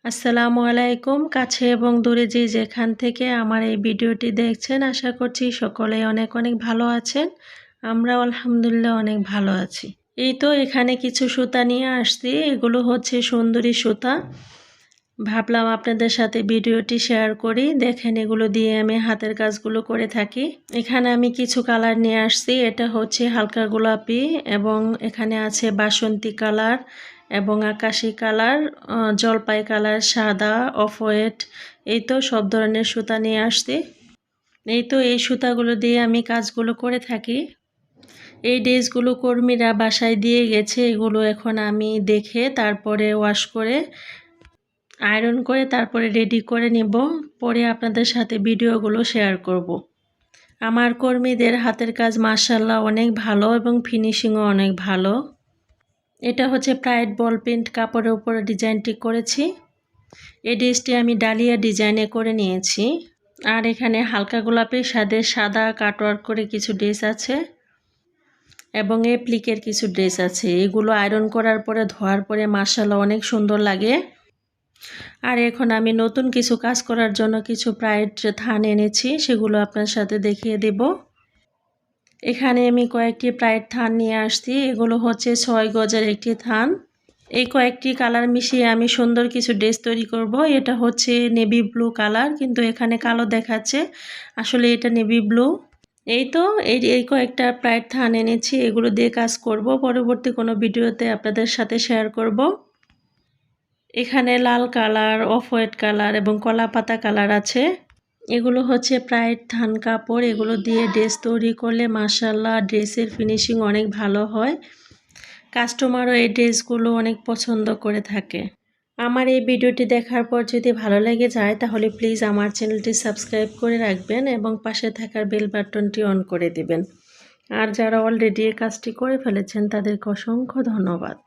আসসালামু আলাইকুম। কাছে এবং দূরে যে যেখান থেকে আমার এই ভিডিওটি দেখছেন, আশা করছি সকলেই অনেক অনেক ভালো আছেন। আমরাও আলহামদুলিল্লাহ অনেক ভালো আছি। এই তো এখানে কিছু সুতা নিয়ে আসছি, এগুলো হচ্ছে সুন্দরী সুতা। ভাবলাম আপনাদের সাথে ভিডিওটি শেয়ার করি। দেখেন এগুলো দিয়ে আমি হাতের কাজগুলো করে থাকি। এখানে আমি কিছু কালার নিয়ে আসছি, এটা হচ্ছে হালকা গোলাপি এবং এখানে আছে বাসন্তী কালার এবং আকাশি কালার, জলপাই কালার, সাদা, অফ হোয়াইট। এই তো সব ধরনের সুতা নিয়ে আসছি। এই তো এই সুতাগুলো দিয়ে আমি কাজগুলো করে থাকি। এই ড্রেসগুলো কর্মীরা বাসায় দিয়ে গেছে, এগুলো এখন আমি দেখে তারপরে ওয়াশ করে আয়রন করে তারপরে রেডি করে নিব, পরে আপনাদের সাথে ভিডিওগুলো শেয়ার করব। আমার কর্মীদের হাতের কাজ মাশাআল্লাহ অনেক ভালো এবং ফিনিশিংও অনেক ভালো। এটা হচ্ছে প্রাইড বল প্রিন্ট কাপড়ের উপরে ডিজাইনটি করেছি। এই ড্রেসটি আমি ডালিয়া ডিজাইনে করে নিয়েছি। আর এখানে হালকা গোলাপের সাথে সাদা কাটওয়ার্ক করে কিছু ড্রেস আছে এবং এপ্লিকের কিছু ড্রেস আছে। এগুলো আয়রন করার পরে ধোয়ার পরে মাশাআল্লাহ অনেক সুন্দর লাগে। আর এখন আমি নতুন কিছু কাজ করার জন্য কিছু প্রাইড থান এনেছি, সেগুলো আপনার সাথে দেখিয়ে দেব। এখানে আমি কয়েকটি প্রাইড থান নিয়ে আসছি, এগুলো হচ্ছে 6 গজের একটি থান। এই কয়েকটি কালার মিশিয়ে আমি সুন্দর কিছু ড্রেস তৈরি করব। এটা হচ্ছে নেভি ব্লু কালার, কিন্তু এখানে কালো দেখাচ্ছে, আসলে এটা নেভি ব্লু। এই তো এই কয়েকটা প্রাইড থান এনেছি, এগুলো দিয়ে কাজ করব। পরবর্তী কোনো ভিডিওতে আপনাদের সাথে শেয়ার করব। এখানে লাল কালার, অফ হোয়াইট কালার এবং কলা পাতা কালার আছে। এগুলো হচ্ছে প্রাইড থান কাপড়, এগুলো দিয়ে ড্রেস তৈরি করলে মাশাআল্লাহ ড্রেসের ফিনিশিং অনেক ভালো হয়। কাস্টমারও এই ড্রেসগুলো অনেক পছন্দ করে থাকে। আমার এই ভিডিওটি দেখার পর যদি ভালো লেগে যায় তাহলে প্লিজ আমার চ্যানেলটি সাবস্ক্রাইব করে রাখবেন এবং পাশে থাকার বেল বাটনটি অন করে দিবেন। আর যারা অলরেডি এই কাজটি করে ফেলেছেন তাদেরকে অসংখ্য ধন্যবাদ।